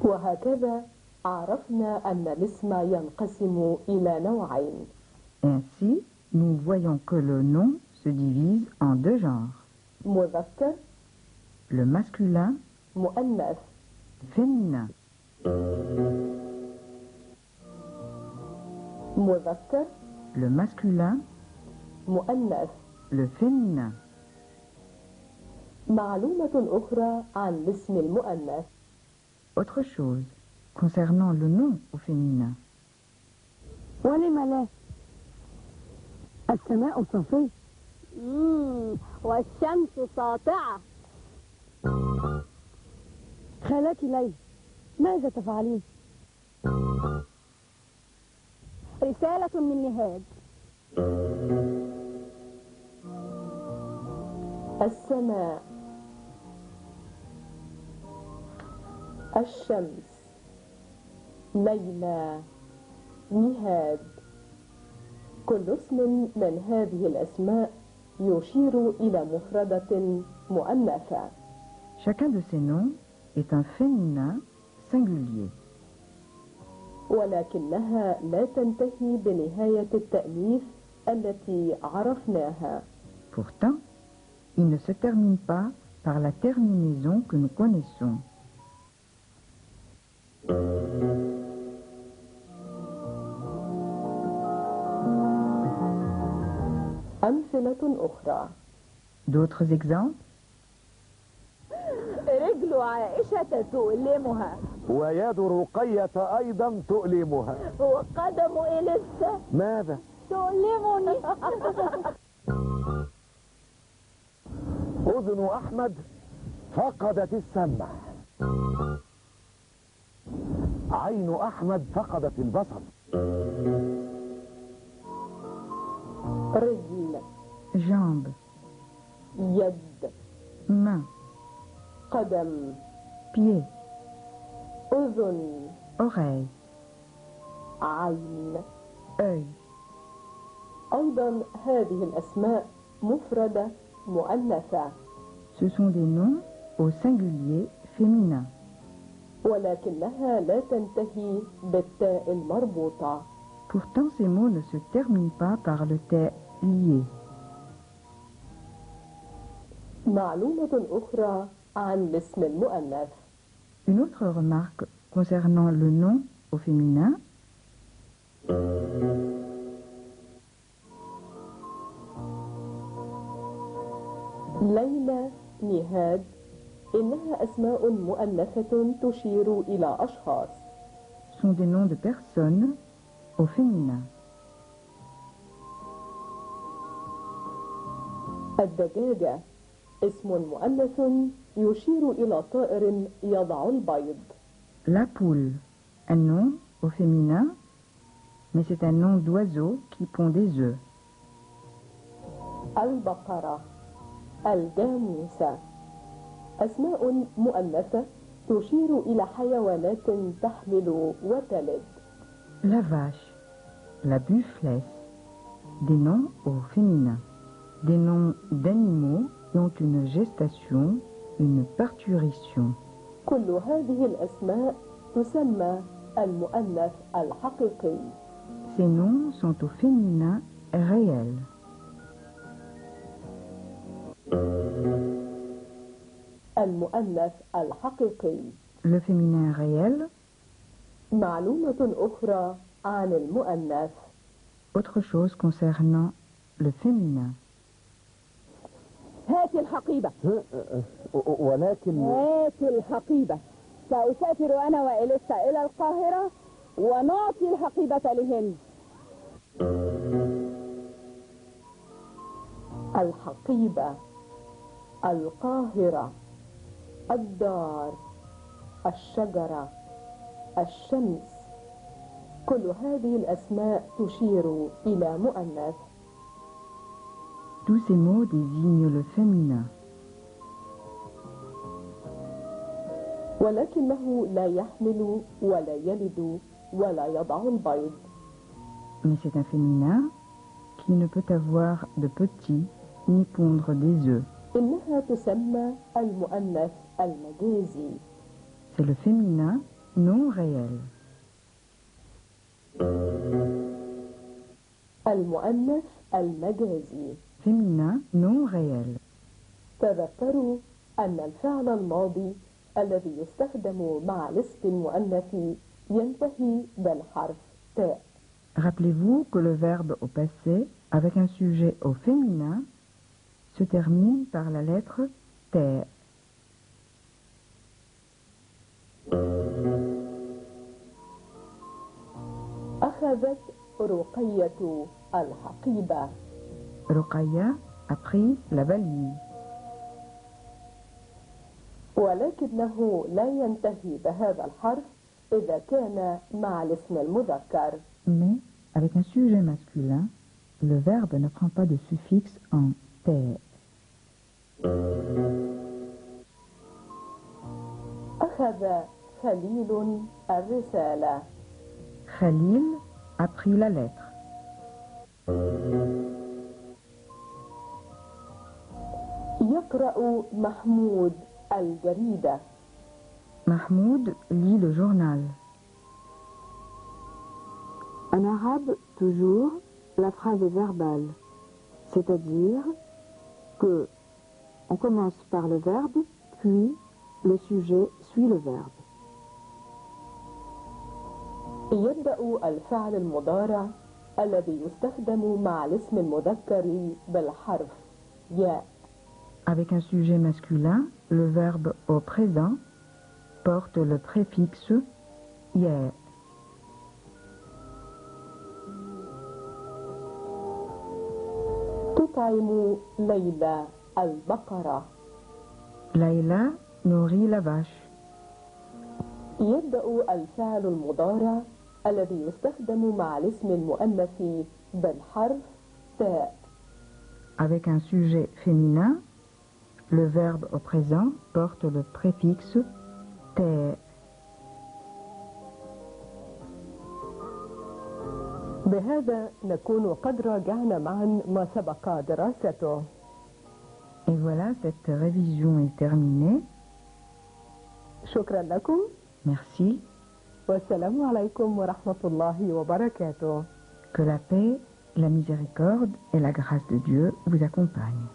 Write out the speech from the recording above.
وهكذا عرفنا أن الاسم ينقسم إلى نوعين. Ainsi, nous voyons que le nom se divise en deux genres. مذكر Le masculin, مؤنث. féminin. مذكر Le masculin, مؤنث. le féminin. معلومة أخرى عن الاسم المؤنث. Autre chose, concernant le nom au féminin. ولم لا؟ السماء صافية. والشمس ساطعة. خالتي ليلى، ماذا تفعلين؟ رسالة من نهاد. السماء، الشمس، ليلى، نهاد. كل اسم من هذه الأسماء يشير إلى مفردة مؤنثة. Chacun de ces noms est un féminin singulier. ولكنها لا تنتهي بنهاية التأنيث التي عرفناها. Pourtant, il ne se termine pas par la terminaison que nous connaissons. أمثلة أخرى. D'autres exemples? رجل عائشة تؤلمها. ويد رقية أيضا تؤلمها. وقدم إليسا ماذا؟ تؤلمني. أذن أحمد فقدت السمع. عين أحمد فقدت البصر. رجل، Jambes, يد، mains, قدم، pieds, أذن، oreilles, عين. œil. أيضا هذه الأسماء مفردة مؤنثة. Ce sont des noms au singulier féminin. ولكنها لا تنتهي بالتاء المربوطة. Pourtant, ces mots ne se terminent pas par le t lié. معلومة أخرى عن الاسم المؤنث. Une autre remarque concernant le nom au féminin. ليلى، نهاد، إنها أسماء مؤنثة تشير إلى أشخاص. Sont des noms de personnes au féminin. الدجاجة اسم مؤنث يشير إلى طائر يضع البيض. La poule, un nom au féminin, mais c'est un nom d'oiseau qui pond des œufs. البقرة، الجاموسة، أسماء مؤنثة تشير إلى حيوانات تحمل وتلد. La vache, la bufflesse, des noms au féminin. Des noms d'animaux qui ont une gestation, une parturition. كل هذه الأسماء تسمى المؤنث الحقيقي. Ces noms sont au féminin réel. المؤنث الحقيقي. Le féminin réel. معلومة أخرى عن المؤنث. Autre chose concernant le féminin. هات الحقيبة. ولكن هات الحقيبة. سأسافر أنا وإليسا إلى القاهرة ونعطي الحقيبة لهند. الحقيبة، القاهرة، الدار، الشجرة، الشمس. كل هذه الأسماء تشير إلى مؤنث. Tous ces mots désignent le féminin. ولكنه لا يحمل ولا يلد ولا يضع البيض. Mais c'est un féminin qui ne peut avoir de petits ni pondre des œufs. إنها تسمى المؤنث المجازي. C'est le féminin non réel. المؤنث المجازي. Féminin non réel. تذكروا أن الفعل الماضي الذي يستخدم مع الاسم المؤنث ينتهي بالحرف تاء. Rappelez-vous que le verbe au passé, avec un sujet au féminin, se termine par la lettre T. أخذت رقية الحقيبة. Rokaya a pris la valise. ولكنه لا ينتهي بهذا الحرف إذا كان مع الاسم المذكر. Mais, avec un sujet masculin, le verbe ne prend pas de suffixe en T. أخذ خليل الرسالة. Khalil a pris la lettre. يقرأ محمود الجريدة. Mahmoud lit le journal. En arabe, toujours, la phrase est verbale, c'est-à-dire que on commence par le verbe, puis le sujet suit le verbe. يبدأ الفعل المضارع الذي يستخدم مع الاسم المذكر بالحرف ياء. Avec un sujet masculin, le verbe au présent porte le préfixe ya. تطعم ليلى البقرة. Laïla nourrit la vache. يبدأ الفعل المضارع الذي يستخدم مع الاسم المؤنث بالحرف تاء. Avec un sujet féminin, le verbe au présent porte le préfixe te. بهذا نكون قد راجعنا معا ما سبق دراسته. Et voilà, cette révision est terminée. شكرا لكم. Merci. والسلام عليكم ورحمة الله وبركاته. Que la paix, la miséricorde et la grâce de Dieu vous accompagnent.